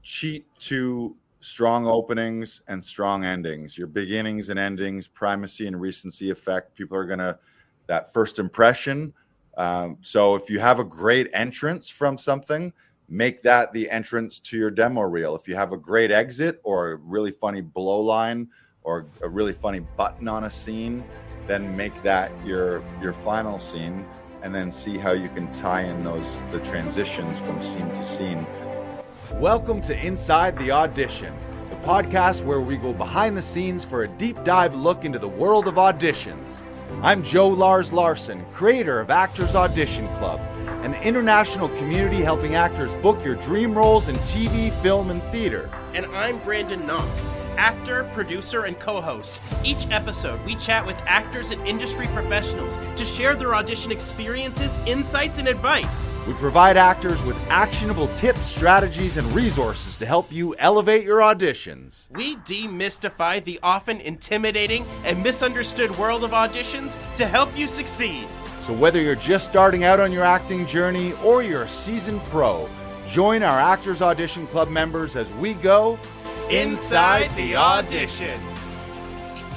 cheat to strong openings and strong endings. Your beginnings and endings, primacy and recency effect. People are going to, that first impression. So if you have a great entrance from something, make that the entrance to your demo reel. If you have a great exit or a really funny blow line or a really funny button on a scene, then make that your final scene, and then see how you can tie in the transitions from scene to scene. Welcome to Inside the Audition, the podcast where we go behind the scenes for a deep dive look into the world of auditions. I'm Joey Freddy Larsen, creator of Actors Audition Club, an international community helping actors book your dream roles in TV, film, and theater. And I'm Brandon Knox, actor, producer, and co-host. Each episode, we chat with actors and industry professionals to share their audition experiences, insights, and advice. We provide actors with actionable tips, strategies, and resources to help you elevate your auditions. We demystify the often intimidating and misunderstood world of auditions to help you succeed. So whether you're just starting out on your acting journey or you're a seasoned pro, join our Actors Audition Club members as we go Inside the Audition.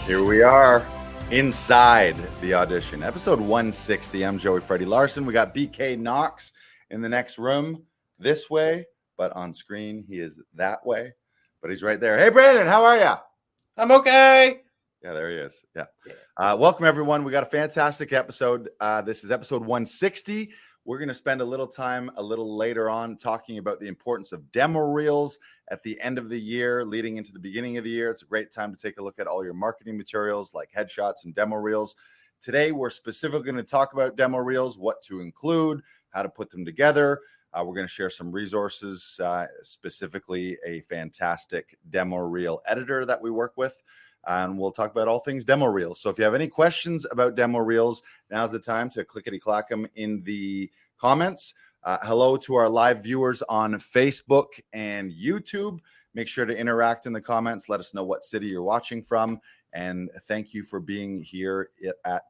Here we are, Inside the Audition, episode 160. I'm Joey Freddy Larsen. We got BK Knox in the next room this way, but on screen he is that way, but he's right there. Hey, Brandon, how are you? I'm okay. Yeah, there he is. Yeah. Welcome, everyone. We got a fantastic episode. This is episode 160. We're going to spend a little time a little later on talking about the importance of demo reels at the end of the year, leading into the beginning of the year. It's a great time to take a look at all your marketing materials like headshots and demo reels. Today, we're specifically going to talk about demo reels, what to include, how to put them together. We're going to share some resources, specifically a fantastic demo reel editor that we work with. And we'll talk about all things demo reels. So if you have any questions about demo reels, now's the time to clickety-clack them in the comments. Hello to our live viewers on Facebook and YouTube. Make sure to interact in the comments. Let us know what city you're watching from. And thank you for being here at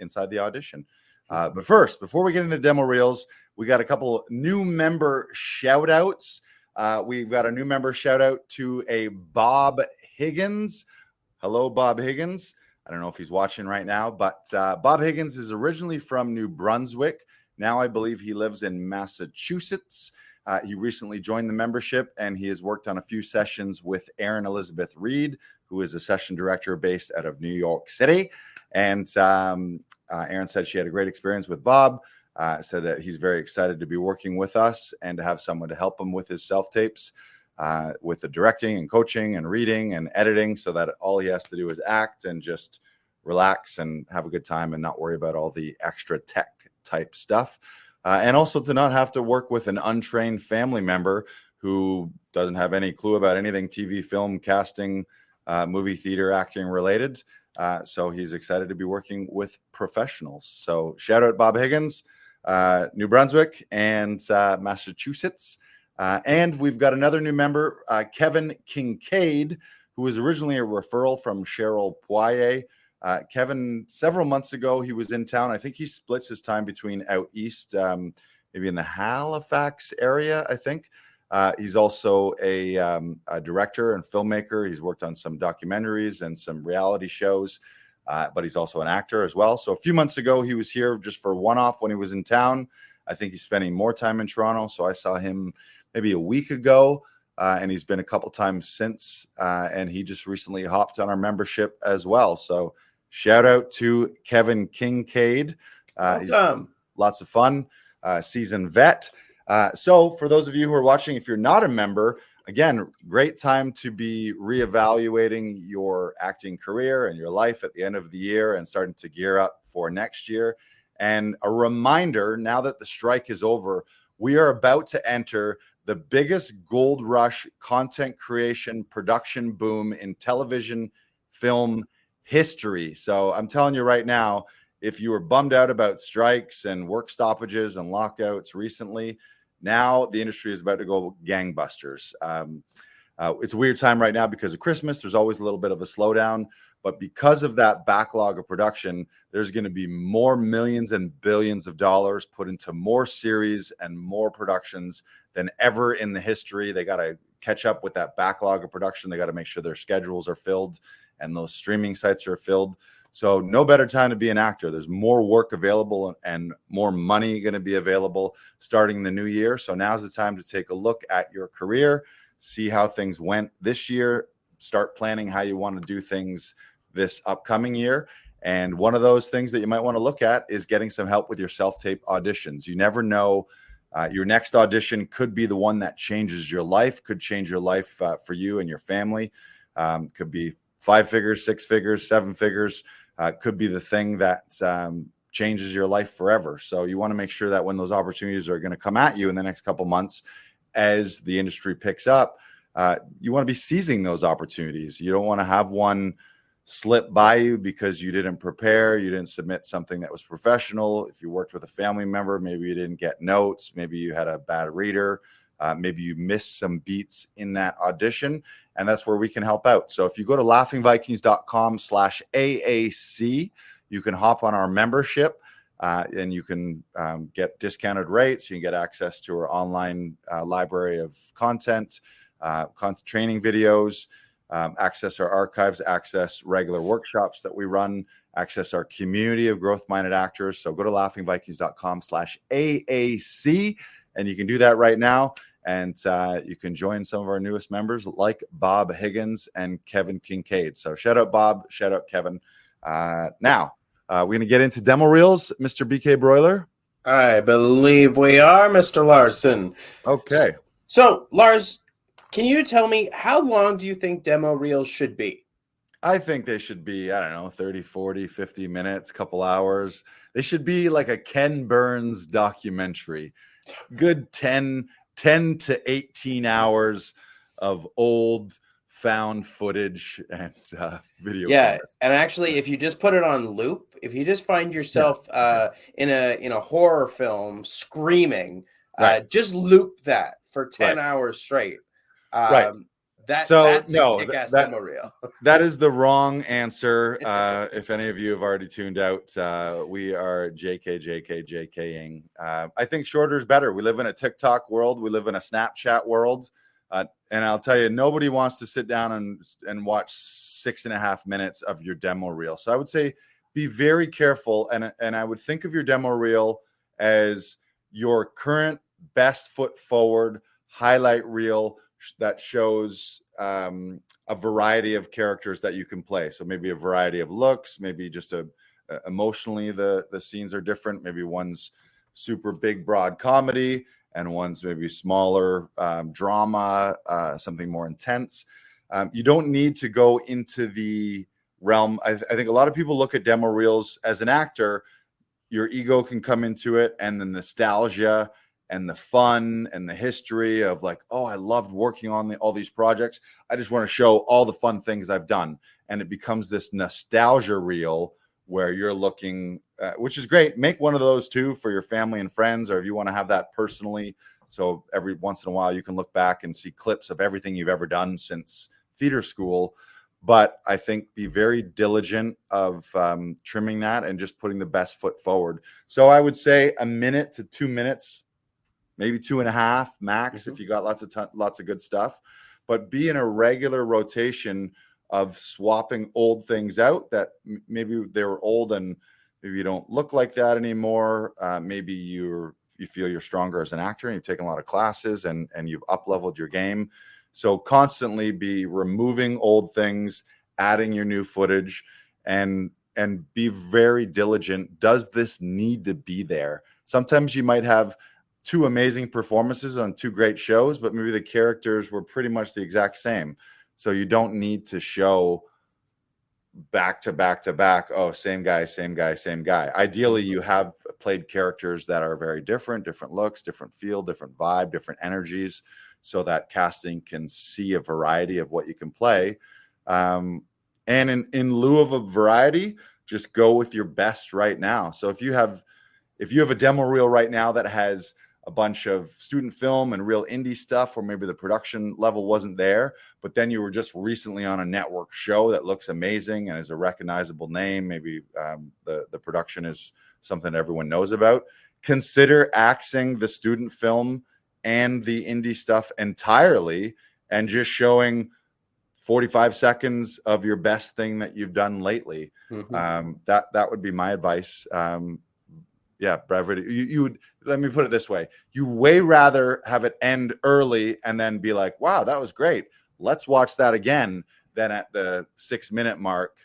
Inside the Audition. But first, before we get into demo reels, we got a couple new member shout-outs. We've got a new member shout-out to a Bob Higgins. Hello, Bob Higgins. I don't know if he's watching right now, but Bob Higgins is originally from New Brunswick. Now I believe he lives in Massachusetts. He recently joined the membership, and he has worked on a few sessions with Erin Elizabeth Reed, who is a session director based out of New York City. And Erin said she had a great experience with Bob, said that he's very excited to be working with us and to have someone to help him with his self-tapes. With the directing and coaching and reading and editing, so that all he has to do is act and just relax and have a good time and not worry about all the extra tech type stuff. And also to not have to work with an untrained family member who doesn't have any clue about anything TV, film, casting, movie, theater, acting related. So he's excited to be working with professionals. So shout out Bob Higgins, New Brunswick and Massachusetts. And we've got another new member, Kevin Kincaid, who was originally a referral from Cheryl Poirier. Kevin, several months ago, he was in town. I think he splits his time between out east, maybe in the Halifax area, I think. He's also a director and filmmaker. He's worked on some documentaries and some reality shows, but he's also an actor as well. So a few months ago, he was here just for one-off when he was in town. I think he's spending more time in Toronto, so I saw him maybe a week ago, and he's been a couple times since, and he just recently hopped on our membership as well. So shout out to Kevin Kincaid. He's lots of fun, seasoned vet. So for those of you who are watching, if you're not a member, again, great time to be reevaluating your acting career and your life at the end of the year and starting to gear up for next year. And a reminder, now that the strike is over, we are about to enter the biggest gold rush content creation production boom in television film history. So I'm telling you right now, if you were bummed out about strikes and work stoppages and lockouts recently, now the industry is about to go gangbusters. It's a weird time right now because of Christmas. There's always a little bit of a slowdown. But because of that backlog of production, there's going to be more millions and billions of dollars put into more series and more productions than ever in the history. They got to catch up with that backlog of production. They got to make sure their schedules are filled and those streaming sites are filled. So no better time to be an actor. There's more work available and more money going to be available starting the new year. So now's the time to take a look at your career, see how things went this year, start planning how you want to do things this upcoming year. And one of those things that you might want to look at is getting some help with your self-tape auditions. You never know. Your next audition could be the one that changes your life, could change your life for you and your family. Could be 5 figures, 6 figures, 7 figures. Could be the thing that changes your life forever. So you want to make sure that when those opportunities are going to come at you in the next couple months, as the industry picks up, you want to be seizing those opportunities. You don't want to have one slip by you because you didn't prepare, you didn't submit something that was professional. If you worked with a family member, maybe you didn't get notes, maybe you had a bad reader, maybe you missed some beats in that audition, and that's where we can help out. So if you go to laughingvikings.com/AAC, you can hop on our membership and you can get discounted rates. You can get access to our online library of content, training videos, access our archives, access regular workshops that we run, access our community of growth-minded actors. So go to laughingvikings.com/AAC, and you can do that right now. And you can join some of our newest members like Bob Higgins and Kevin Kincaid. So shout out Bob, shout out Kevin. Now, we're going to get into demo reels, Mr. BK Broiler. I believe we are, Mr. Larsen. Okay. So, Lars, can you tell me how long do you think demo reels should be? I think they should be, 30, 40, 50 minutes, couple hours. They should be like a Ken Burns documentary. Good 10 to 18 hours of old found footage and video. Yeah, cameras. and actually, if you just put it on loop, if you just find yourself in a horror film screaming, just loop that for 10 hours straight. That's a kick-ass demo reel. That is the wrong answer. If any of you have already tuned out, we are JKing. I think shorter is better. We live in a TikTok world. We live in a Snapchat world. And I'll tell you, nobody wants to sit down and watch 6.5 minutes of your demo reel. So I would say be very careful. And I would think of your demo reel as your current best foot forward highlight reel that shows a variety of characters that you can play. So maybe a variety of looks, maybe just emotionally the scenes are different. Maybe one's super big, broad comedy, and one's maybe smaller drama, something more intense. You don't need to go into the realm. I think a lot of people look at demo reels as an actor. Your ego can come into it, and the nostalgia and the fun and the history of like, oh, I loved working on all these projects. I just want to show all the fun things I've done. And it becomes this nostalgia reel where you're looking, which is great. Make one of those too for your family and friends, or if you want to have that personally. So every once in a while you can look back and see clips of everything you've ever done since theater school. But I think be very diligent of trimming that and just putting the best foot forward. So I would say 1 minute to 2 minutes, maybe 2.5 max if you got lots of good stuff. But be in a regular rotation of swapping old things out that maybe they were old and maybe you don't look like that anymore. Maybe you feel you're stronger as an actor and you've taken a lot of classes and you've up-leveled your game. So constantly be removing old things, adding your new footage, and be very diligent. Does this need to be there? Sometimes you might have 2 amazing performances on 2 great shows, but maybe the characters were pretty much the exact same. So you don't need to show back to back to back. Oh, same guy. Ideally, you have played characters that are very different looks, different feel, different vibe, different energies, so that casting can see a variety of what you can play. And in lieu of a variety, just go with your best right now. So if you have a demo reel right now that has a bunch of student film and real indie stuff, or maybe the production level wasn't there, but then you were just recently on a network show that looks amazing and is a recognizable name, maybe the production is something everyone knows about, consider axing the student film and the indie stuff entirely and just showing 45 seconds of your best thing that you've done lately. That would be my advice. Brevity. You would, let me put it this way. You way rather have it end early and then be like, wow, that was great. Let's watch that again, than at the 6-minute mark,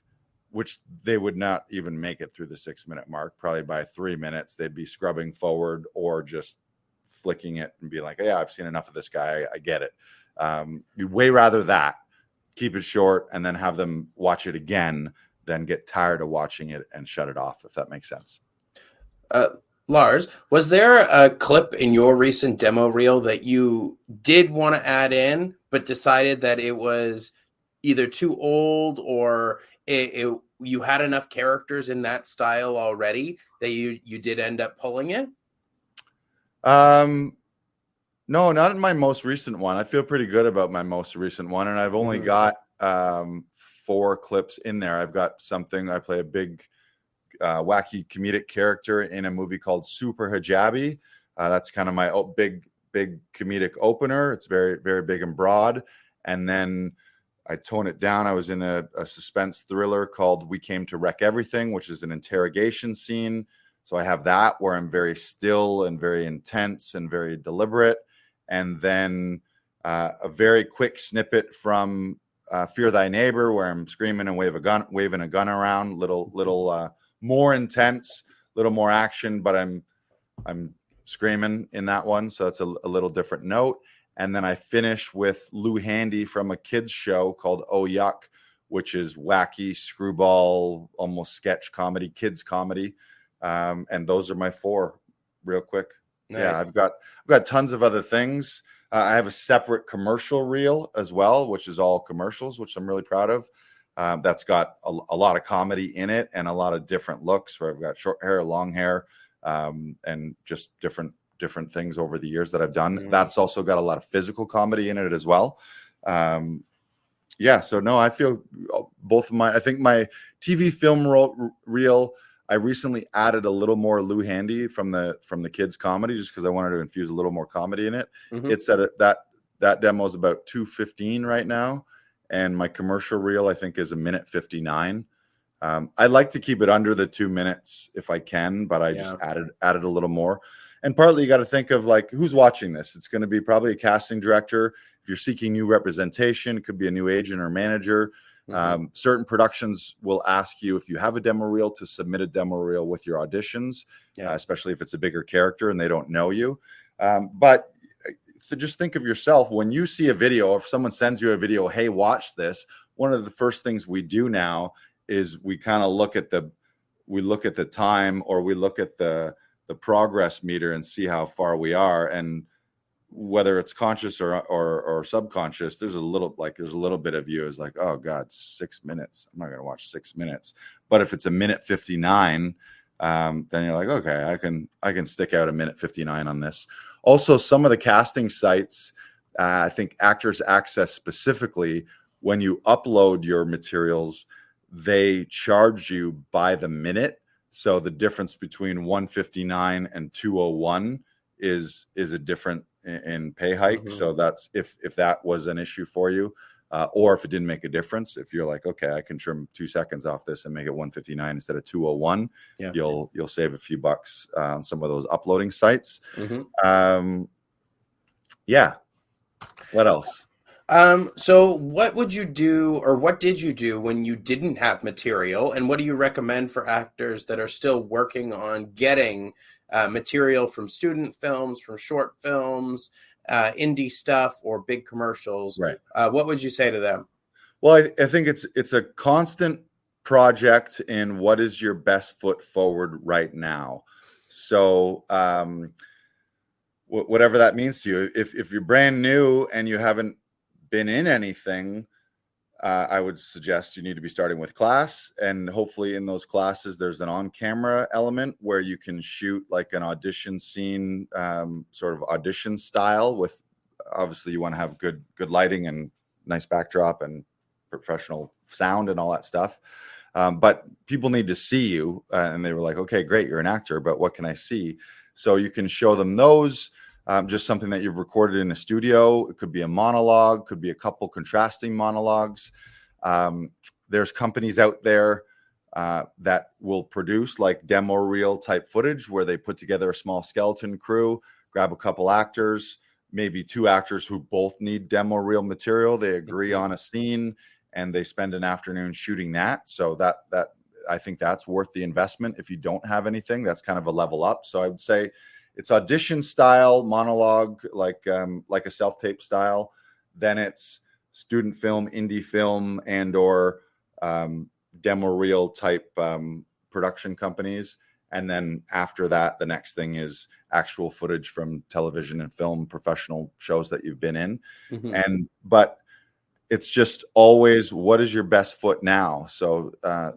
which they would not even make it through the 6-minute mark. Probably by 3 minutes, they'd be scrubbing forward or just flicking it and be like, yeah, I've seen enough of this guy. I get it. You'd way rather that, keep it short, and then have them watch it again than get tired of watching it and shut it off, if that makes sense. Lars, was there a clip in your recent demo reel that you did want to add in, but decided that it was either too old or you had enough characters in that style already that you did end up pulling it? No, not in my most recent one. I feel pretty good about my most recent one, and I've only got 4 clips in there. I've got something. I play a big, wacky comedic character in a movie called Super Hijabi. That's kind of my big comedic opener. It's very, very big and broad. And then I tone it down. I was in a suspense thriller called We Came to Wreck Everything, which is an interrogation scene. So I have that where I'm very still and very intense and very deliberate. And then a very quick snippet from Fear Thy Neighbor, where I'm screaming and waving a gun around, little more intense, little more action, but I'm screaming in that one. So it's a little different note. And then I finish with Lou Handy from a kids show called Oh Yuck, which is wacky, screwball, almost sketch comedy, kids comedy. And those are my 4 real quick. Nice. Yeah, I've got tons of other things. I have a separate commercial reel as well, which is all commercials, which I'm really proud of. That's got a lot of comedy in it and a lot of different looks, where I've got short hair, long hair, and just different things over the years that I've done. That's also got a lot of physical comedy in it as well. So no, I feel both of I think my TV film reel, I recently added a little more Lou Handy from the kids comedy, just because I wanted to infuse a little more comedy in it. It's at that demo is about 2:15 right now. And my commercial reel, I think, is 1:59. I like to keep it under the 2 minutes if I can, but I just added a little more. And partly you got to think of like, who's watching this? It's going to be probably a casting director. If you're seeking new representation, it could be a new agent or manager. Certain productions will ask you, if you have a demo reel, to submit a demo reel with your auditions, especially if it's a bigger character and they don't know you. But so just think of yourself when you see a video, or if someone sends you a video, hey, watch this. One of the first things we do now is we kind of look at the time, or we look at the progress meter and see how far we are. And whether it's conscious or subconscious, there's a little bit of you is like, oh God, 6 minutes. I'm not going to watch 6 minutes. But if it's 1:59, then you're like, okay, I can stick out 1:59 on this. Also, some of the casting sites, I think Actors Access specifically, when you upload your materials, they charge you by the minute. So the difference between 1:59 and 2:01 is a different in pay hike. So that's if that was an issue for you, or if it didn't make a difference. If you're like, okay, I can trim 2 seconds off this and make it 1:59 instead of 2:01, you'll save a few bucks on some of those uploading sites. What else? So what would you do, or what did you do when you didn't have material? And what do you recommend for actors that are still working on getting material from student films, from short films, indie stuff, or big commercials? Right. What would you say to them? Well, I think it's a constant project in what is your best foot forward right now. So whatever that means to you, if you're brand new and you haven't been in anything, I would suggest you need to be starting with class, and hopefully in those classes there's an on-camera element where you can shoot like an audition scene, sort of audition style. With obviously you want to have good lighting and nice backdrop and professional sound and all that stuff, but people need to see you, and they were like, okay, great, you're an actor, but what can I see? So you can show them those. just something that you've recorded in a studio. It could be a monologue, could be a couple contrasting monologues. There's companies out there that will produce like demo reel type footage where they put together a small skeleton crew, grab a couple actors, maybe 2 actors who both need demo reel material. They agree on a scene and they spend an afternoon shooting that. So that I think that's worth the investment. If you don't have anything, that's kind of a level up. So I would say it's audition style monologue, like a self-tape style. Then it's student film, indie film, and or demo reel type production companies. And then after that, the next thing is actual footage from television and film professional shows that you've been in. But it's just always, what is your best foot now? So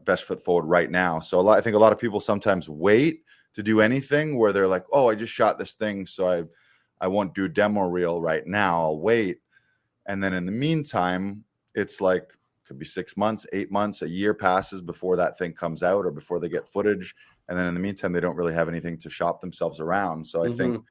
best foot forward right now. So I think a lot of people sometimes wait to do anything where they're like, oh, I just shot this thing, so I won't do demo reel right now. I'll wait. And then in the meantime, it's like, could be 6 months, 8 months, a year passes before that thing comes out or before they get footage. And then in the meantime, they don't really have anything to shop themselves around. So I think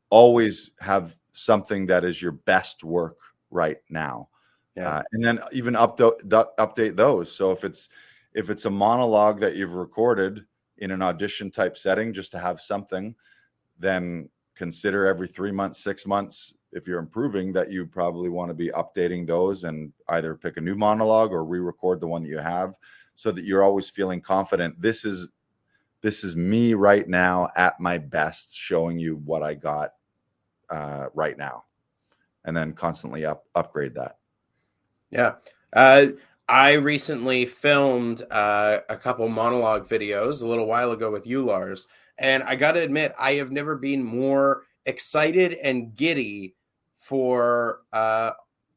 always have something that is your best work right now. And then even update those. So if it's a monologue that you've recorded in an audition type setting, just to have something, then consider every 3 months, 6 months, if you're improving, that you probably want to be updating those and either pick a new monologue or re-record the one that you have, so that you're always feeling confident. This is me right now at my best, showing you what I got right now, and then constantly upgrade that. Yeah. I recently filmed a couple monologue videos a little while ago with you, Lars, and I got to admit, I have never been more excited and giddy for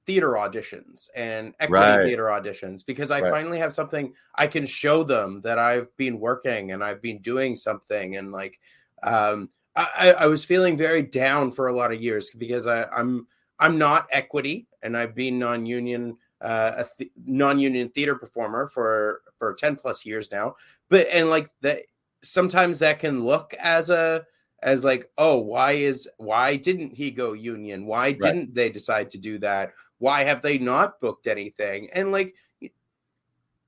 theater auditions and equity theater auditions, because I finally have something I can show them that I've been working and I've been doing something. And like, I was feeling very down for a lot of years because I'm not equity, and I've been non-union theater performer for 10 plus years now. But and like that, sometimes that can look as like, oh, why didn't he go union? Why didn't they decide to do that? Why have they not booked anything? And like,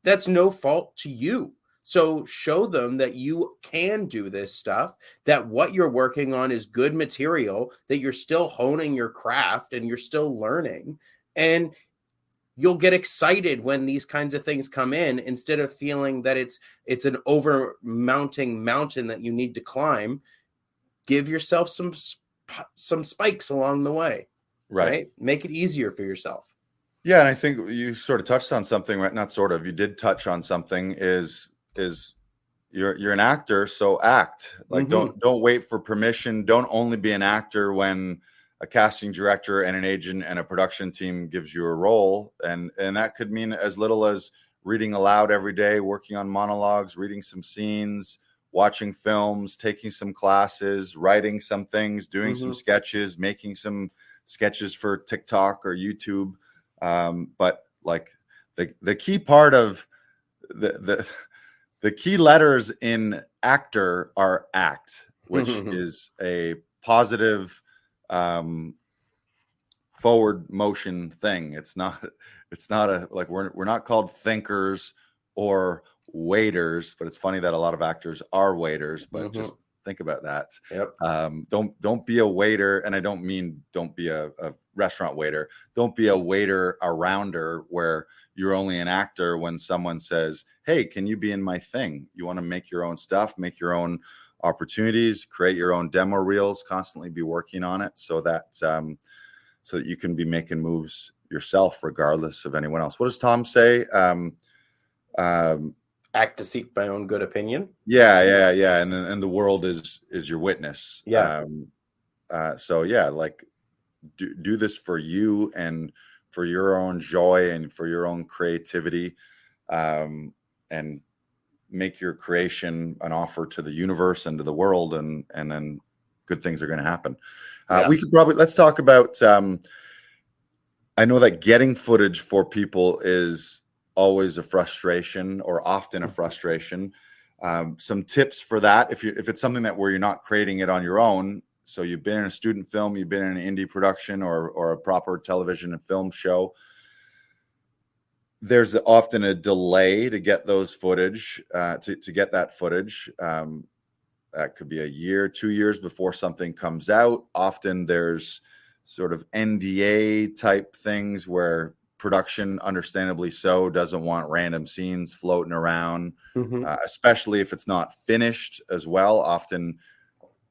that's no fault to you. So show them that you can do this stuff, that what you're working on is good material, that you're still honing your craft and you're still learning. And you'll get excited when these kinds of things come in, instead of feeling that it's an over-mounting mountain that you need to climb. Give yourself some spikes along the way, right? Make it easier for yourself. Yeah, and I think you sort of touched on something, right? Not sort of, you did touch on something. Is you're an actor, so act. Like, don't wait for permission. Don't only be an actor when a casting director and an agent and a production team gives you a role, and that could mean as little as reading aloud every day, working on monologues, reading some scenes, watching films, taking some classes, writing some things, doing some sketches, making some sketches for TikTok or YouTube. But like the key part of the key letters in actor are act, which is a positive forward motion thing. It's not a, like, we're not called thinkers or waiters, but it's funny that a lot of actors are waiters, but just think about that. Don't be a waiter. And I don't mean don't be a restaurant waiter. Don't be a waiter arounder where you're only an actor when someone says, hey, can you be in my thing? You want to make your own stuff, make your own opportunities, create your own demo reels, constantly be working on it so that you can be making moves yourself regardless of anyone else. What does Tom say? Act to seek my own good opinion. Yeah. And the world is your witness. So yeah, like do this for you and for your own joy and for your own creativity, and make your creation an offer to the universe and to the world, and then good things are going to happen. We could probably, let's talk about, I know that getting footage for people is always a frustration, or often a frustration. Some tips for that, if it's something that where you're not creating it on your own, so you've been in a student film, you've been in an indie production or a proper television and film show. There's often a delay to get those footage, to get that footage. That could be a year, 2 years before something comes out. Often there's sort of NDA type things where production, understandably so, doesn't want random scenes floating around, especially if it's not finished as well. Often,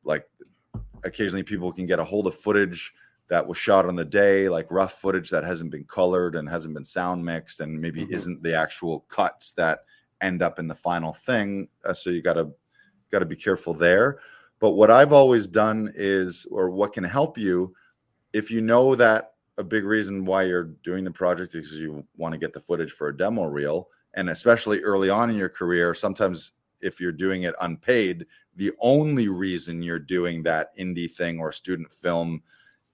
like, occasionally people can get a hold of footage that was shot on the day, like rough footage that hasn't been colored and hasn't been sound mixed and maybe isn't the actual cuts that end up in the final thing. So you got to be careful there. But what I've always done is, or what can help you, if you know that a big reason why you're doing the project is because you want to get the footage for a demo reel, and especially early on in your career, sometimes if you're doing it unpaid, the only reason you're doing that indie thing or student film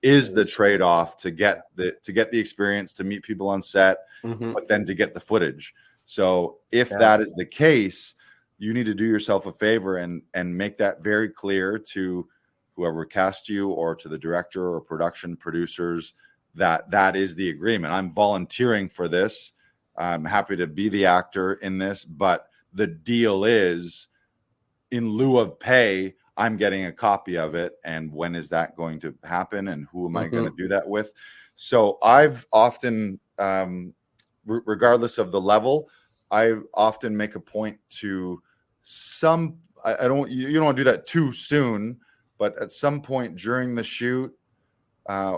is the trade-off to get the experience, to meet people on set, but then to get the footage. So if that is the case, you need to do yourself a favor and make that very clear to whoever cast you or to the director or production producers that is the agreement. I'm volunteering for this. I'm happy to be the actor in this, but the deal is, in lieu of pay, I'm getting a copy of it. And when is that going to happen? And who am I going to do that with? So I've often, regardless of the level, I often make a point to you don't want to do that too soon, but at some point during the shoot,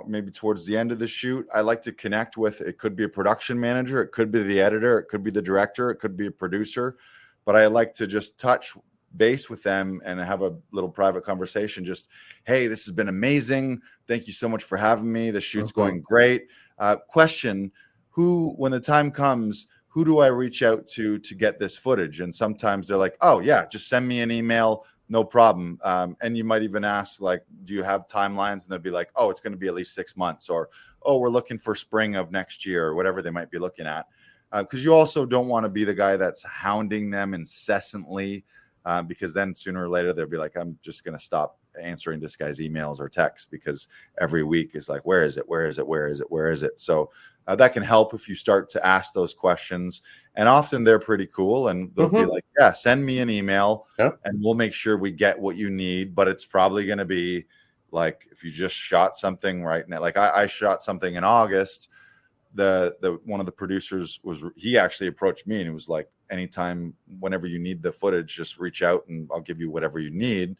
maybe towards the end of the shoot, I like to connect with, it could be a production manager, it could be the editor, it could be the director, it could be a producer, but I like to just touch base with them and have a little private conversation. Just, hey, this has been amazing. Thank you so much for having me. The shoot's going great. Question, when the time comes, who do I reach out to get this footage? And sometimes they're like, oh yeah, just send me an email. No problem. And you might even ask, like, do you have timelines? And they'll be like, oh, it's going to be at least 6 months, or, oh, we're looking for spring of next year, or whatever they might be looking at. Because you also don't want to be the guy that's hounding them incessantly, because then sooner or later they'll be like, I'm just going to stop answering this guy's emails or texts, because every week is like, where is it? Where is it? Where is it? Where is it? So that can help if you start to ask those questions. And often they're pretty cool, and they'll be like, yeah, send me an email and we'll make sure we get what you need. But it's probably going to be like, if you just shot something right now, like I shot something in August, the one of the producers he actually approached me and he was like, anytime, whenever you need the footage, just reach out and I'll give you whatever you need.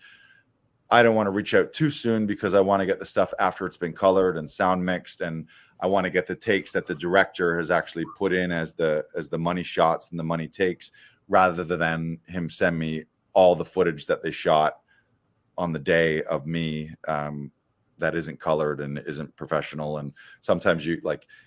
I don't want to reach out too soon because I want to get the stuff after it's been colored and sound mixed, and I want to get the takes that the director has actually put in as the money shots and the money takes, rather than him send me all the footage that they shot on the day of me, that isn't colored and isn't professional. And sometimes you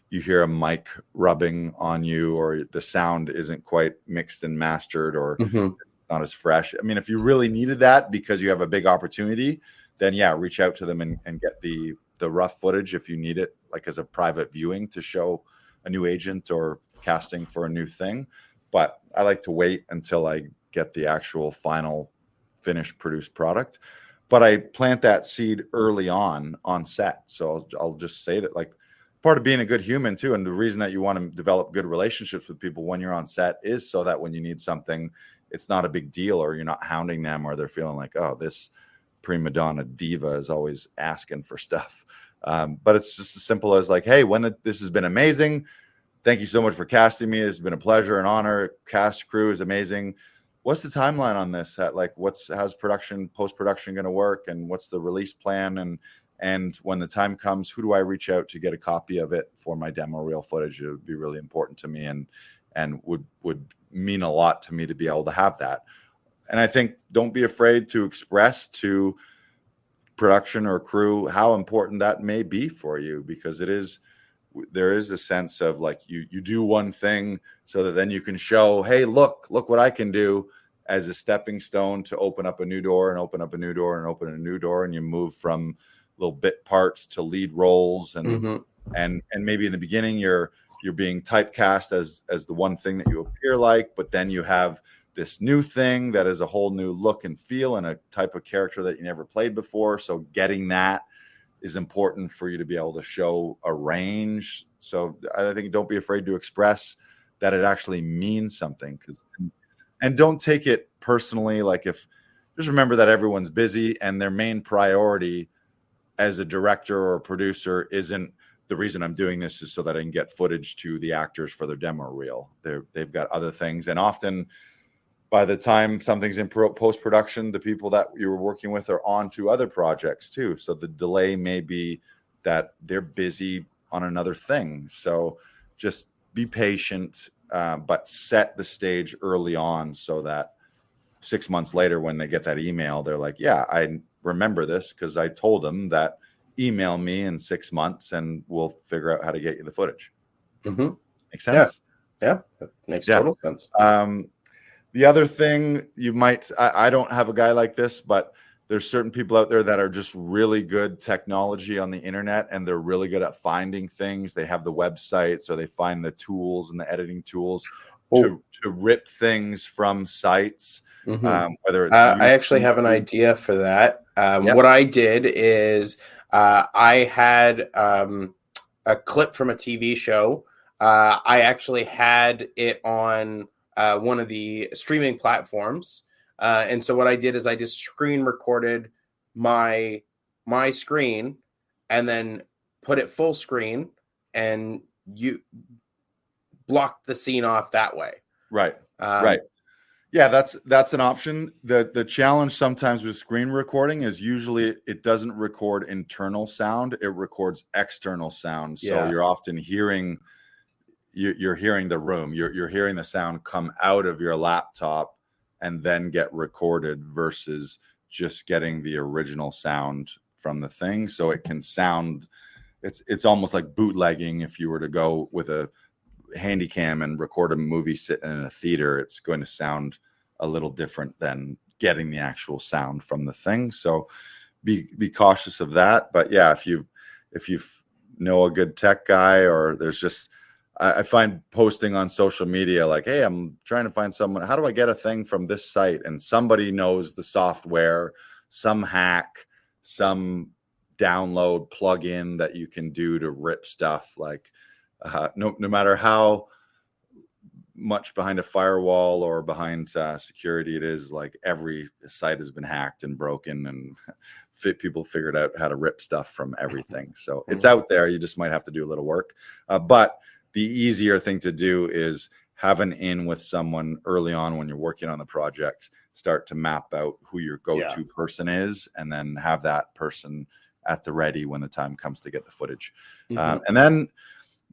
hear a mic rubbing on you, or the sound isn't quite mixed and mastered, or it's not as fresh. I mean, if you really needed that because you have a big opportunity, then yeah, reach out to them and get the rough footage if you need it, like as a private viewing to show a new agent or casting for a new thing. But I like to wait until I get the actual final finished produced product. But I plant that seed early on set. So I'll just say that, like, part of being a good human too, and the reason that you want to develop good relationships with people when you're on set is so that when you need something, it's not a big deal, or you're not hounding them, or they're feeling like, oh, this prima donna diva is always asking for stuff. But it's just as simple as like, hey, this has been amazing. Thank you so much for casting me. It's been a pleasure and honor. Cast crew is amazing. What's the timeline on this? How's post-production going to work, and what's the release plan? And when the time comes, who do I reach out to get a copy of it for my demo reel footage? It would be really important to me, and would mean a lot to me to be able to have that. And I think don't be afraid to express to production or crew how important that may be for you, because there is a sense of like you do one thing so that then you can show, hey, look what I can do, as a stepping stone to open up a new door and open up a new door and open a new door. And you move from little bit parts to lead roles. And maybe in the beginning you're being typecast as the one thing that you appear like, but then you have this new thing that is a whole new look and feel and a type of character that you never played before. So getting that is important for you to be able to show a range. So I think don't be afraid to express that it actually means something, and don't take it personally. Like, just remember that everyone's busy and their main priority as a director or a producer isn't the reason I'm doing this is so that I can get footage to the actors for their demo reel. They've got other things. And often by the time something's in post-production, the people that you were working with are on to other projects too. So the delay may be that they're busy on another thing. So just be patient, but set the stage early on so that 6 months later, when they get that email, they're like, yeah, I remember this because I told them that email me in 6 months and we'll figure out how to get you the footage. Mm-hmm. Makes sense? Yeah. That makes total sense. The other thing I don't have a guy like this, but there's certain people out there that are just really good technology on the internet, and they're really good at finding things. They have the website, so they find the tools and the editing tools to rip things from sites. Mm-hmm. Whether it's I actually have an idea for that. What I did is I had a clip from a TV show. I actually had it on one of the streaming platforms. And so what I did is I just screen recorded my screen and then put it full screen, and you blocked the scene off that way. Right. Right. Yeah, that's an option. The challenge sometimes with screen recording is usually it doesn't record internal sound, it records external sound. So you're often hearing you're hearing the room, you're hearing the sound come out of your laptop and then get recorded versus just getting the original sound from the thing. So it can sound, it's almost like bootlegging. If you were to go with a Handycam and record a movie sitting in a theater, it's going to sound a little different than getting the actual sound from the thing. So be cautious of that. But yeah, if you know a good tech guy, or there's just, I find posting on social media like, hey, I'm trying to find someone, how do I get a thing from this site? And somebody knows the software, some hack, some download plugin that you can do to rip stuff. Like no matter how much behind a firewall or behind security it is, like every site has been hacked and broken, and people figured out how to rip stuff from everything. So it's out there. You just might have to do a little work. But the easier thing to do is have an in with someone early on when you're working on the project. Start to map out who your go-to person is, and then have that person at the ready when the time comes to get the footage. And then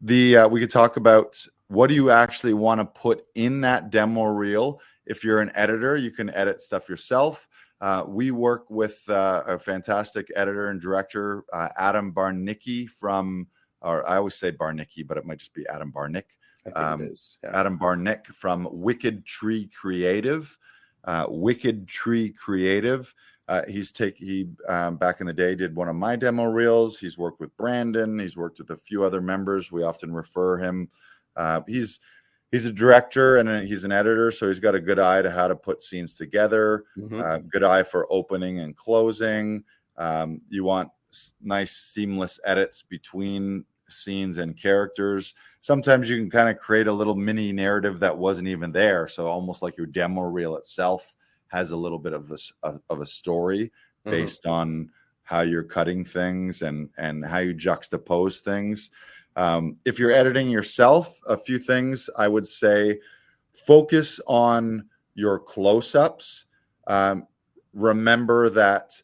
we could talk about what do you actually want to put in that demo reel. If you're an editor, you can edit stuff yourself. We work with a fantastic editor and director, Adam Barnicki or I always say Barnicki, but it might just be Adam Barnick. I think it is. Yeah. Adam Barnick from Wicked Tree Creative. Wicked Tree Creative. He back in the day did one of my demo reels. He's worked with Brandon. He's worked with a few other members. We often refer him. He's a director and he's an editor, so he's got a good eye to how to put scenes together. Good eye for opening and closing. You want nice seamless edits between scenes and characters. Sometimes you can kind of create a little mini narrative that wasn't even there. So almost like your demo reel itself has a little bit of a story based on how you're cutting things and how you juxtapose things. If you're editing yourself, a few things I would say: focus on your close-ups. Remember that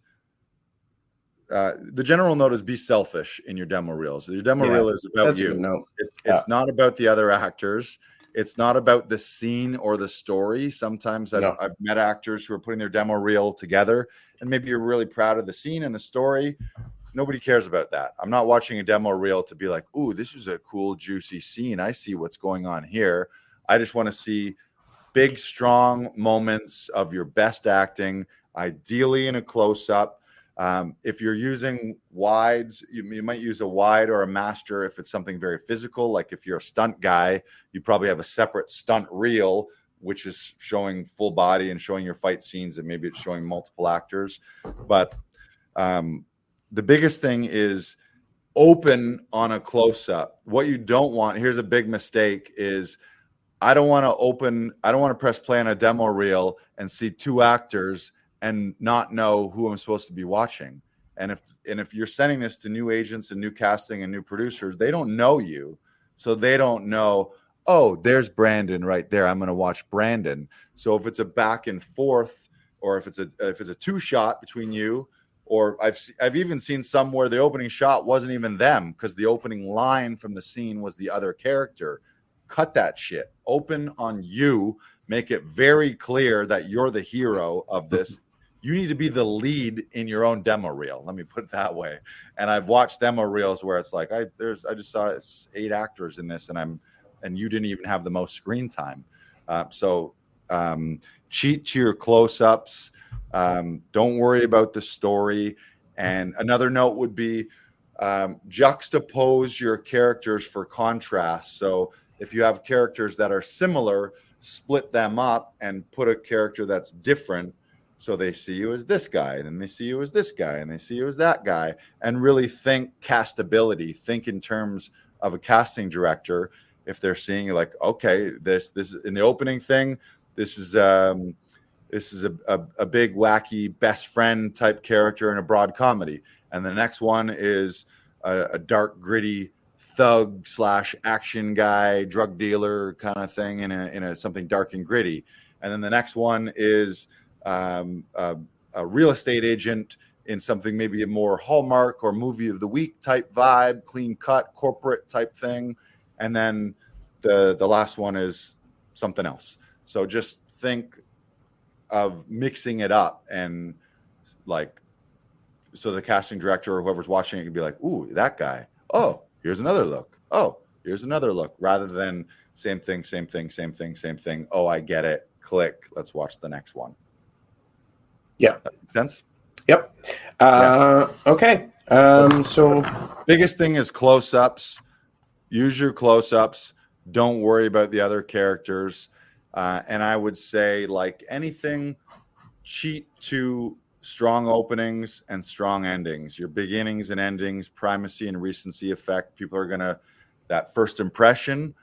the general note is be selfish in your demo reels. Your demo reel is about you. It's not about the other actors. It's not about the scene or the story. Sometimes I've met actors who are putting their demo reel together, and maybe you're really proud of the scene and the story. Nobody cares about that. I'm not watching a demo reel to be like, ooh, this is a cool, juicy scene. I see what's going on here. I just want to see big, strong moments of your best acting, ideally in a close-up. If you're using wides, you might use a wide or a master if it's something very physical. Like if you're a stunt guy, you probably have a separate stunt reel which is showing full body and showing your fight scenes, and maybe it's showing multiple actors. But the biggest thing is open on a close-up. What you don't want, here's a big mistake, is I don't want to press play on a demo reel and see two actors and not know who I'm supposed to be watching. And if you're sending this to new agents and new casting and new producers, they don't know you. So they don't know, oh, there's Brandon right there, I'm going to watch Brandon. So if it's a back and forth, or if it's a two shot between you, or I've even seen some where the opening shot wasn't even them, because the opening line from the scene was the other character. Cut that shit. Open on you. Make it very clear that you're the hero of this. You need to be the lead in your own demo reel. Let me put it that way. And I've watched demo reels where it's like, I just saw 8 actors in this, and you didn't even have the most screen time. So cheat to your close-ups. Don't worry about the story. And another note would be juxtapose your characters for contrast. So if you have characters that are similar, split them up and put a character that's different. So they see you as this guy, and then they see you as this guy, and they see you as that guy, and really think castability. Think in terms of a casting director. If they're seeing like, okay, this in the opening thing, this is a big wacky best friend type character in a broad comedy, and the next one is a dark gritty thug / action guy, drug dealer kind of thing in a something dark and gritty, and then the next one is a real estate agent in something maybe a more Hallmark or movie of the week type vibe, clean cut corporate type thing, and then the last one is something else. So just think of mixing it up, and like, so the casting director or whoever's watching it can be like, ooh, that guy, oh, here's another look, oh, here's another look, rather than same thing, oh, I get it, click, let's watch the next one. Yeah. That makes sense? Yep. Okay. So biggest thing is close-ups. Use your close-ups. Don't worry about the other characters. And I would say, like anything, cheat to strong openings and strong endings. Your beginnings and endings, primacy and recency effect. People are going to, that first impression.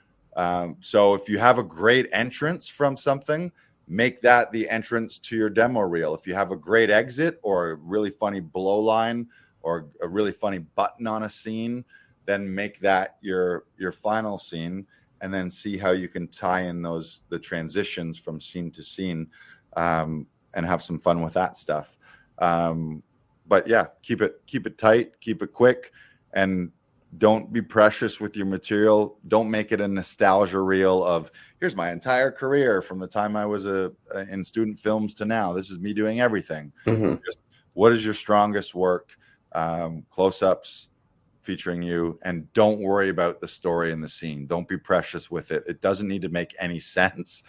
So if you have a great entrance from something, make that the entrance to your demo reel. If you have a great exit or a really funny blow line or a really funny button on a scene, then make that your final scene, and then see how you can tie in the transitions from scene to scene, and have some fun with that stuff. But yeah, keep it tight, keep it quick, and don't be precious with your material. Don't make it a nostalgia reel of, here's my entire career from the time I was in student films to now. This is me doing everything. Mm-hmm. Just, what is your strongest work? Close-ups featuring you, and don't worry about the story and the scene. Don't be precious with it. It doesn't need to make any sense.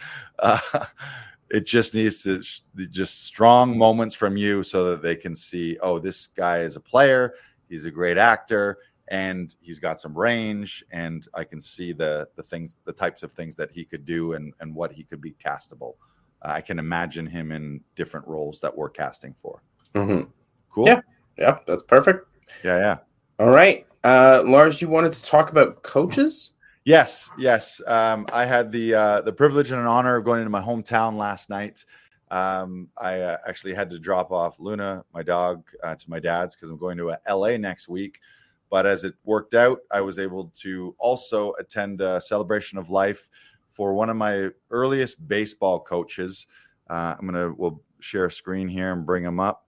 It just needs to just strong moments from you so that they can see, oh, this guy is a player. He's a great actor, and he's got some range, and I can see the types of things that he could do, and what he could be castable. I can imagine him in different roles that we're casting for. Mm-hmm. Cool. Yeah, that's perfect. Yeah. All right, Lars, you wanted to talk about coaches? Yes. I had the privilege and an honor of going into my hometown last night. I actually had to drop off Luna, my dog, to my dad's because I'm going to LA next week. But as it worked out, I was able to also attend a celebration of life for one of my earliest baseball coaches. We'll share a screen here and bring him up.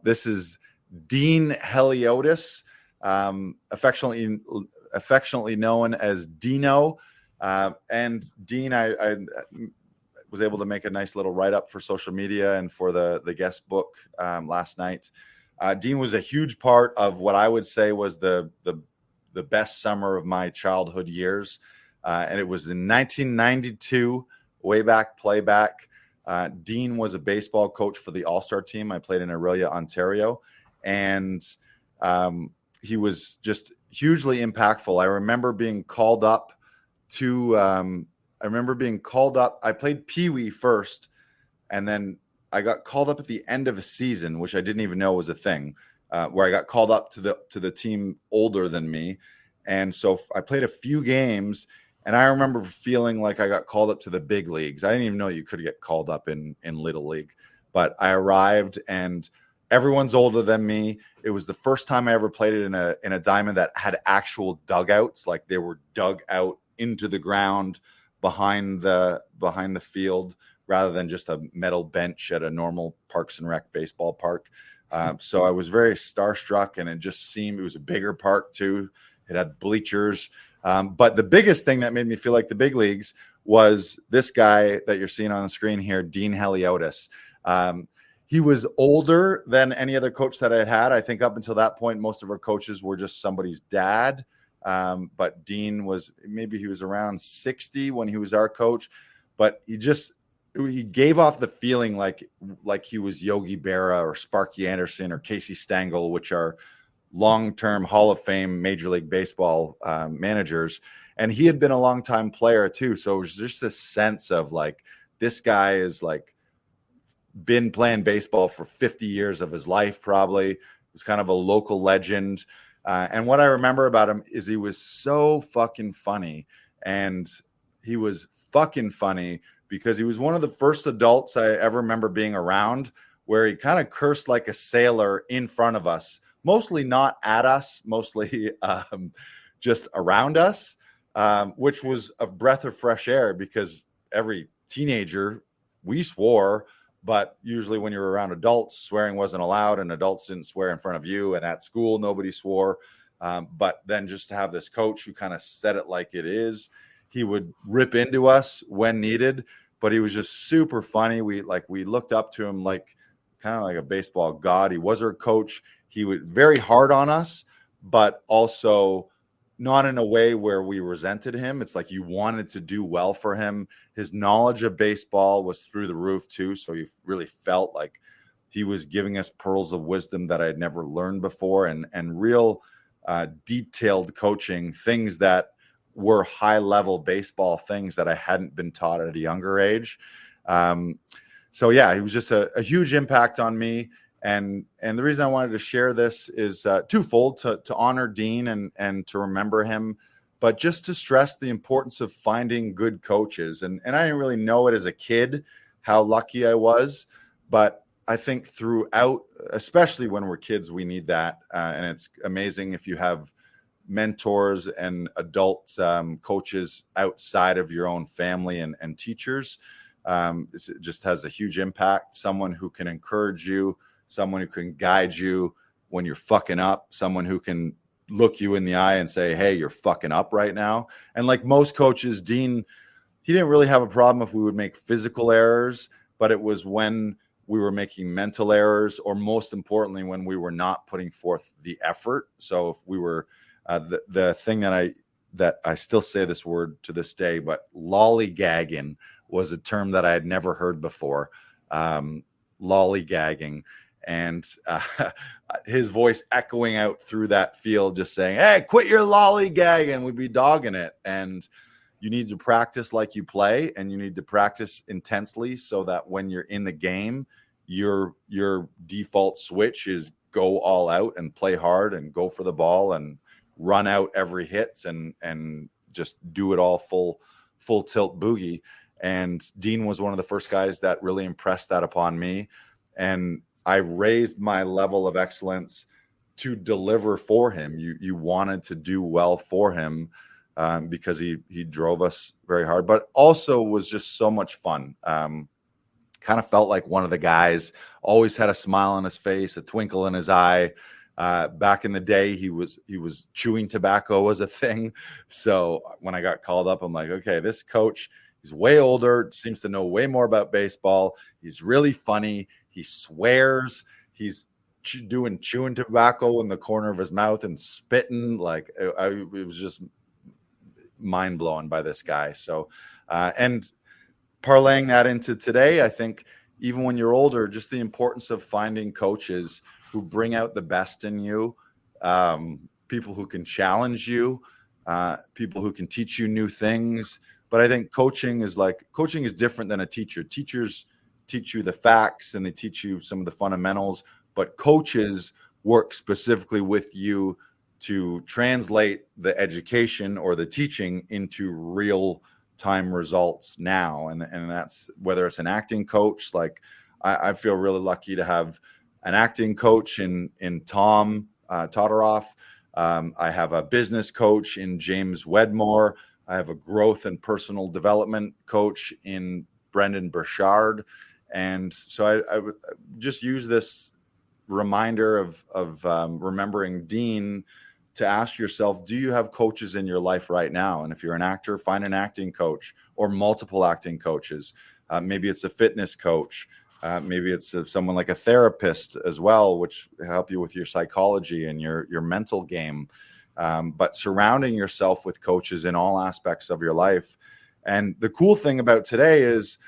This is Dean Heliotis, affectionately known as Dino. And Dean, I was able to make a nice little write-up for social media and for the guest book last night. Dean was a huge part of what I would say was the best summer of my childhood years. And it was in 1992, way back, playback. Dean was a baseball coach for the All-Star team. I played in Aurelia, Ontario. And he was just hugely impactful. I remember being called up to I remember being called up. I played Pee Wee first, and then I got called up at the end of a season, which I didn't even know was a thing, where I got called up to the team older than me. And so I played a few games, and I remember feeling like I got called up to the big leagues. I didn't even know you could get called up in Little League, but I arrived and everyone's older than me. It was the first time I ever played it in a diamond that had actual dugouts, like they were dug out into the ground behind the field, rather than just a metal bench at a normal Parks and Rec baseball park. So I was very starstruck, and it was a bigger park too. It had bleachers. But the biggest thing that made me feel like the big leagues was this guy that you're seeing on the screen here, Dean Heliotis. He was older than any other coach that I had. I think up until that point, most of our coaches were just somebody's dad. But Dean he was around 60 when he was our coach, but he gave off the feeling like he was Yogi Berra or Sparky Anderson or Casey Stengel, which are long-term Hall of Fame Major League Baseball managers. And he had been a long-time player too. So it was just this sense of like, this guy is like been playing baseball for 50 years of his life, probably. He was kind of a local legend. And what I remember about him is he was so fucking funny. And he was fucking funny because he was one of the first adults I ever remember being around where he kind of cursed like a sailor in front of us, mostly not at us, mostly just around us, which was a breath of fresh air because every teenager, we swore, but usually when you're around adults, swearing wasn't allowed, and adults didn't swear in front of you. And at school, nobody swore. But then just to have this coach who kind of said it like it is, he would rip into us when needed, but he was just super funny. We looked up to him like kind of like a baseball god. He was our coach. He was very hard on us, but also not in a way where we resented him. It's like you wanted to do well for him. His knowledge of baseball was through the roof too. So you really felt like he was giving us pearls of wisdom that I had never learned before, and real detailed coaching, things that were high level baseball things that I hadn't been taught at a younger age. So yeah, he was just a huge impact on me. And the reason I wanted to share this is twofold: to honor Dean and to remember him, but just to stress the importance of finding good coaches. And I didn't really know it as a kid how lucky I was, but I think throughout, especially when we're kids, we need that. And it's amazing if you have mentors and adult coaches outside of your own family and teachers. It just has a huge impact. Someone who can encourage you, someone who can guide you when you're fucking up, someone who can look you in the eye and say, hey, you're fucking up right now. And like most coaches, Dean, he didn't really have a problem if we would make physical errors, but it was when we were making mental errors, or most importantly, when we were not putting forth the effort. So if we were, the thing that I still say this word to this day, but lollygagging was a term that I had never heard before. Lollygagging. And his voice echoing out through that field, just saying, hey, quit your lollygagging. We'd be dogging it. And you need to practice like you play, and you need to practice intensely so that when you're in the game, your default switch is go all out and play hard and go for the ball and run out every hit and just do it all full tilt boogie. And Dean was one of the first guys that really impressed that upon me. And I raised my level of excellence to deliver for him. You wanted to do well for him because he drove us very hard, but also was just so much fun. Kind of felt like one of the guys, always had a smile on his face, a twinkle in his eye. Back in the day, he was chewing tobacco was a thing. So when I got called up, I'm like, okay, this coach, he's way older, seems to know way more about baseball. He's really funny. He swears. He's chewing tobacco in the corner of his mouth and spitting. Like it was just mind blown by this guy. So, and parlaying that into today, I think even when you're older, just the importance of finding coaches who bring out the best in you, people who can challenge you, people who can teach you new things, But I think coaching is different than a teacher. Teachers teach you the facts and they teach you some of the fundamentals, but coaches work specifically with you to translate the education or the teaching into real time results now. And that's whether it's an acting coach. Like I feel really lucky to have an acting coach in Tom Todoroff. I have a business coach in James Wedmore. I have a growth and personal development coach in Brendan Burchard. And so I would just use this reminder of remembering Dean to ask yourself, do you have coaches in your life right now? And if you're an actor, find an acting coach or multiple acting coaches. Maybe it's a fitness coach. Maybe it's someone like a therapist as well, which help you with your psychology and your mental game. But surrounding yourself with coaches in all aspects of your life. And the cool thing about today is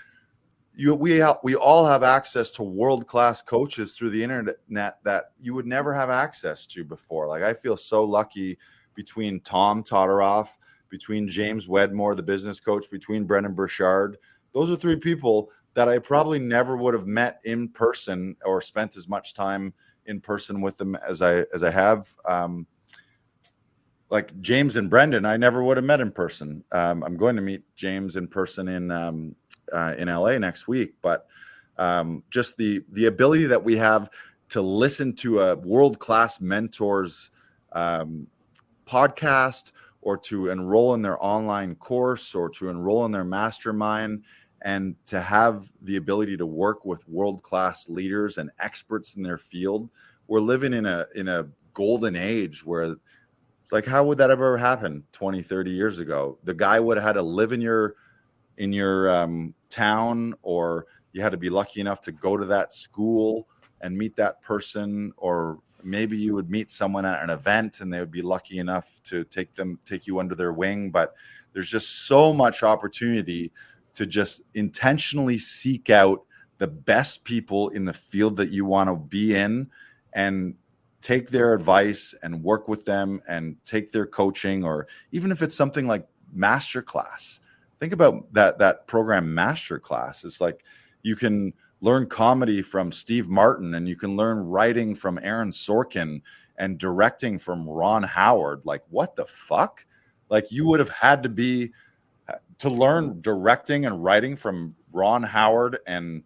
we all have access to world-class coaches through the internet that you would never have access to before. Like I feel so lucky between Tom Todoroff, between James Wedmore, the business coach, between Brendan Burchard. Those are three people that I probably never would have met in person or spent as much time in person with them as I have. Like James and Brendan, I never would have met in person. I'm going to meet James in person in LA next week, but just the ability that we have to listen to a world-class mentor's podcast, or to enroll in their online course, or to enroll in their mastermind, and to have the ability to work with world-class leaders and experts in their field. We're living in a golden age where it's like, how would that ever happen 20, 30 years ago? The guy would have had to live in your town, or you had to be lucky enough to go to that school and meet that person, or maybe you would meet someone at an event and they would be lucky enough to take you under their wing. But there's just so much opportunity to just intentionally seek out the best people in the field that you want to be in and take their advice and work with them and take their coaching, or even if it's something like Masterclass. Think about that program Masterclass. It's like you can learn comedy from Steve Martin, and you can learn writing from Aaron Sorkin, and directing from Ron Howard. Like, what the fuck? Like, you would have had to learn directing and writing from Ron Howard and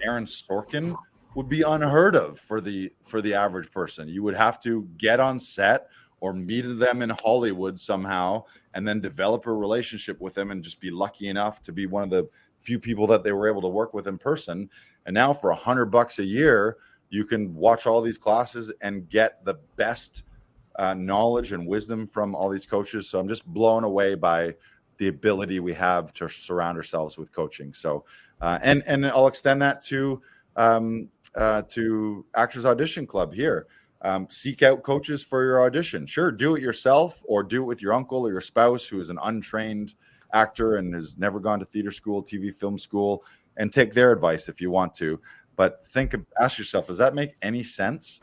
Aaron Sorkin would be unheard of for the average person. You would have to get on set or meet them in Hollywood somehow, and then develop a relationship with them and just be lucky enough to be one of the few people that they were able to work with in person. And now for $100 a year, you can watch all these classes and get the best knowledge and wisdom from all these coaches. So I'm just blown away by the ability we have to surround ourselves with coaching. So, and I'll extend that to Actors Audition Club here. Seek out coaches for your audition. Sure, do it yourself, or do it with your uncle or your spouse who is an untrained actor and has never gone to theater school, TV, film school, and take their advice if you want to. But ask yourself, does that make any sense?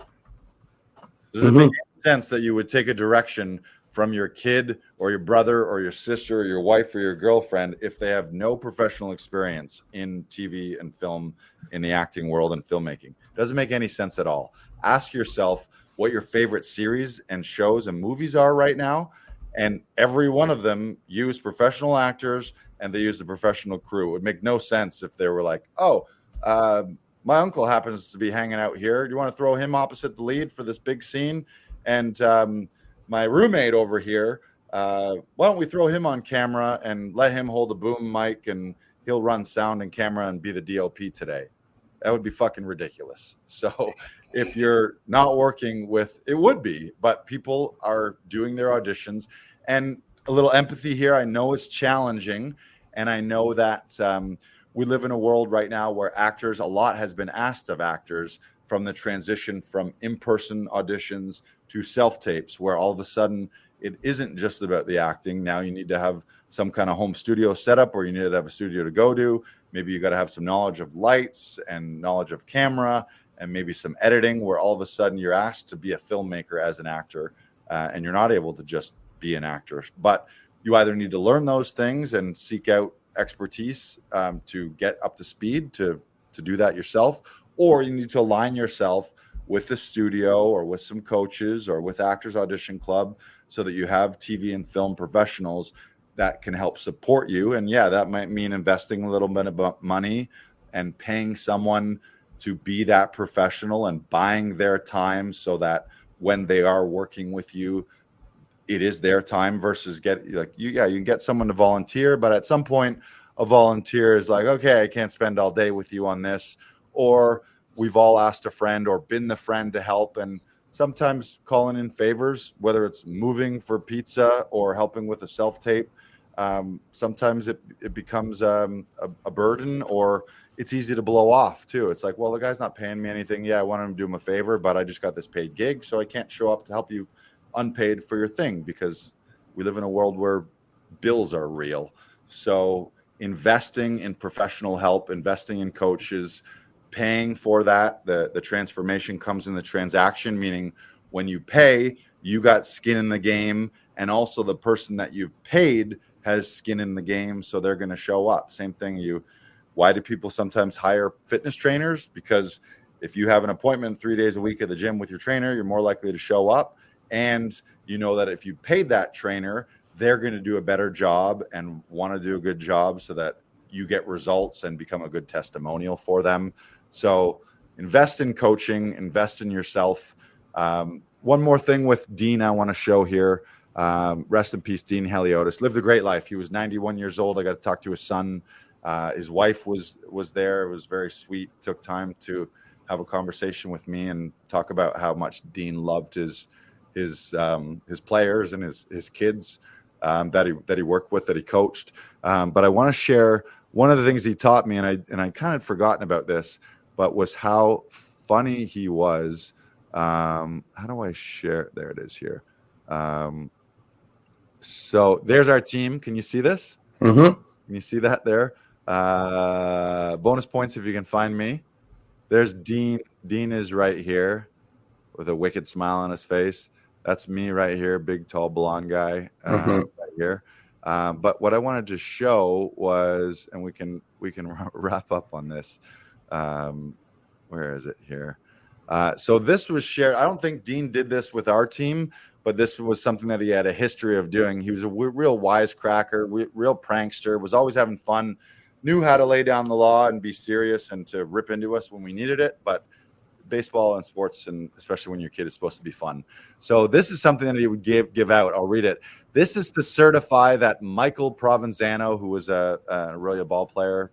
Does it make any sense that you would take a direction from your kid or your brother or your sister or your wife or your girlfriend if they have no professional experience in TV and film, in the acting world and filmmaking? Doesn't make any sense at all. Ask yourself what your favorite series and shows and movies are right now, and every one of them use professional actors and they use the professional crew. It would make no sense if they were like, my uncle happens to be hanging out here. Do you want to throw him opposite the lead for this big scene? And my roommate over here, why don't we throw him on camera and let him hold a boom mic and he'll run sound and camera and be the DOP today? That would be fucking ridiculous. So if you're not working with, it would be, but people are doing their auditions. And a little empathy here. I know it's challenging. And I know that we live in a world right now where a lot has been asked of actors, from the transition from in-person auditions to self-tapes, where all of a sudden it isn't just about the acting. Now you need to have some kind of home studio setup, or you need to have a studio to go to. Maybe you got to have some knowledge of lights and knowledge of camera and maybe some editing, where all of a sudden you're asked to be a filmmaker as an actor, and you're not able to just be an actor. But you either need to learn those things and seek out expertise to get up to speed to do that yourself, or you need to align yourself with the studio or with some coaches or with Actors Audition Club so that you have TV and film professionals that can help support you. And yeah, that might mean investing a little bit of money and paying someone to be that professional and buying their time so that when they are working with you, it is their time versus you can get someone to volunteer, but at some point a volunteer is like, okay, I can't spend all day with you on this, or we've all asked a friend or been the friend to help. And sometimes calling in favors, whether it's moving for pizza or helping with a self-tape, sometimes it becomes a burden, or it's easy to blow off too. It's like, well, the guy's not paying me anything. Yeah, I want him to do him a favor, but I just got this paid gig, so I can't show up to help you unpaid for your thing, because we live in a world where bills are real. So investing in professional help, investing in coaches, paying for that, the transformation comes in the transaction, meaning when you pay, you got skin in the game, and also the person that you've paid has skin in the game, so they're going to show up. Same thing. Why do people sometimes hire fitness trainers? Because if you have an appointment 3 days a week at the gym with your trainer, you're more likely to show up. And you know that if you paid that trainer, they're going to do a better job and want to do a good job so that you get results and become a good testimonial for them. So invest in coaching, invest in yourself. One more thing with Dean I want to show here. Rest in peace, Dean Heliotis. Lived a great life. He was 91 years old. I got to talk to his son. His wife was there. It was very sweet. Took time to have a conversation with me and talk about how much Dean loved his players and his kids that he worked with, that he coached. But I want to share one of the things he taught me, and I kind of forgotten about this, but was how funny he was. How do I share? There it is here. So there's our team. Can you see this? Mm-hmm. Can you see that there? Bonus points if you can find me. There's Dean. Dean is right here with a wicked smile on his face. That's me right here, big, tall, blonde guy right here. But what I wanted to show was, and we can wrap up on this. Where is it here? So this was shared. I don't think Dean did this with our team, but this was something that he had a history of doing. He was a real wisecracker, real prankster, was always having fun, knew how to lay down the law and be serious and to rip into us when we needed it. But baseball and sports, and especially when your kid is supposed to be fun. So this is something that he would give out. I'll read it. This is to certify that Michael Provenzano, who was a Aurelia ball player,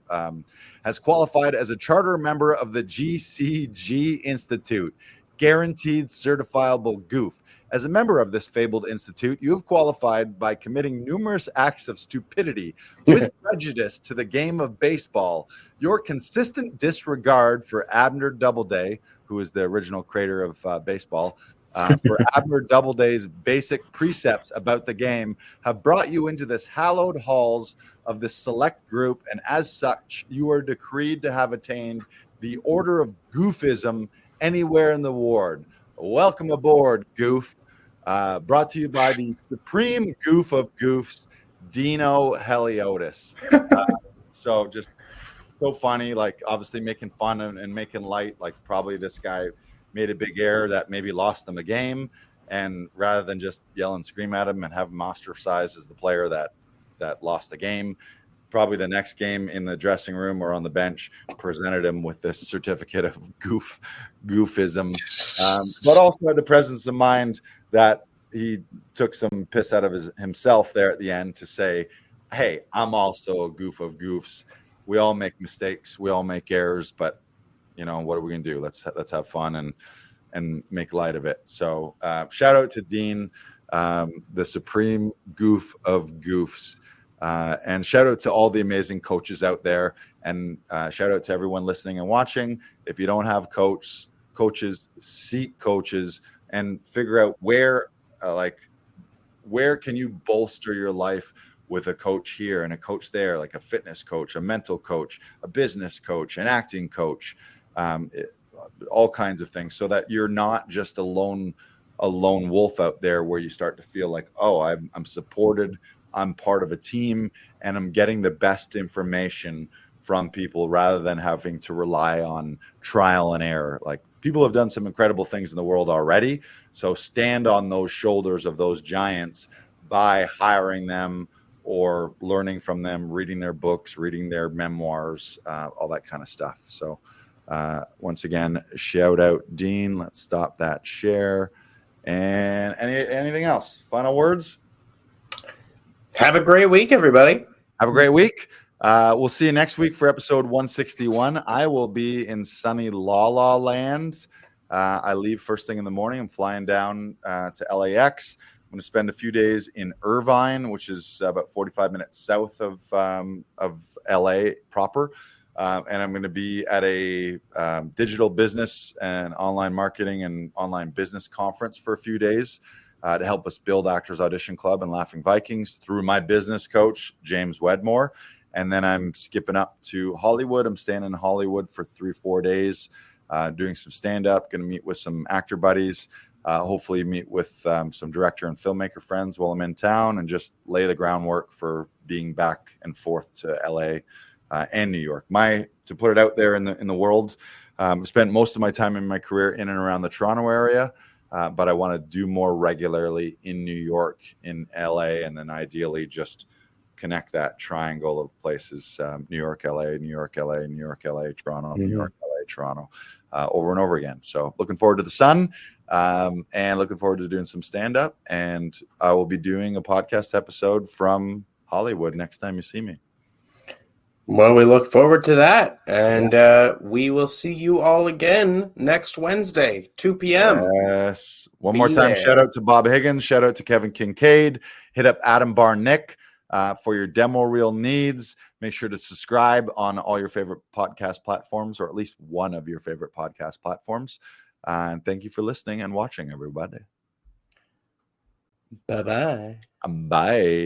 has qualified as a charter member of the GCG Institute, guaranteed certifiable goof. As a member of this fabled institute, you have qualified by committing numerous acts of stupidity with prejudice to the game of baseball. Your consistent disregard for Abner Doubleday, who is the original creator of baseball, for Abner Doubleday's basic precepts about the game have brought you into this hallowed halls of this select group, and as such, you are decreed to have attained the order of goofism anywhere in the ward. Welcome aboard, goof. Brought to you by the supreme goof of goofs, Dino Heliotis. So just so funny, like obviously making fun and making light, like probably this guy made a big error that maybe lost them a game, and rather than just yell and scream at him and have him ostracized as the player that lost the game, probably the next game in the dressing room or on the bench presented him with this certificate of goofism, but also had the presence of mind that he took some piss out of himself there at the end to say, hey, I'm also a goof of goofs. We all make mistakes. We all make errors, but you know, what are we going to do? Let's have fun and make light of it. So shout out to Dean, the supreme goof of goofs. And shout out to all the amazing coaches out there, and shout out to everyone listening and watching. If you don't have coaches, seek coaches and figure out where can you bolster your life with a coach here and a coach there, like a fitness coach, a mental coach, a business coach, an acting coach, all kinds of things, so that you're not just a lone wolf out there where you start to feel like, oh, I'm supported I'm part of a team and I'm getting the best information from people rather than having to rely on trial and error. Like, people have done some incredible things in the world already. So stand on those shoulders of those giants by hiring them or learning from them, reading their books, reading their memoirs, all that kind of stuff. So once again, shout out Dean. Let's stop that share. And anything else? Final words? Have a great week, everybody. Have a great week. We'll see you next week for episode 161. I will be in sunny La La Land. I leave first thing in the morning. I'm flying down to LAX. I'm going to spend a few days in Irvine, which is about 45 minutes south of LA proper. And I'm going to be at a digital business and online marketing and online business conference for a few days to help us build Actors Audition Club and Laughing Vikings through my business coach, James Wedmore. And then I'm skipping up to Hollywood. I'm staying in Hollywood for 3-4 days, doing some stand-up, going to meet with some actor buddies, hopefully meet with some director and filmmaker friends while I'm in town, and just lay the groundwork for being back and forth to LA and New York. To put it out there in the world, I've spent most of my time in my career in and around the Toronto area, but I want to do more regularly in New York, in LA, and then ideally just connect that triangle of places, New York, LA, New York, LA, New York, LA, Toronto, New York, LA, Toronto, over and over again. So looking forward to the sun, and looking forward to doing some stand-up. And I will be doing a podcast episode from Hollywood next time you see me. Well, we look forward to that. And we will see you all again next Wednesday, 2 p.m. Yes. One more time, shout out to Bob Higgins. Shout out to Kevin Kincaid. Hit up Adam Barnick for your demo reel needs. Make sure to subscribe on all your favorite podcast platforms, or at least one of your favorite podcast platforms. And thank you for listening and watching, everybody. Bye-bye. Bye.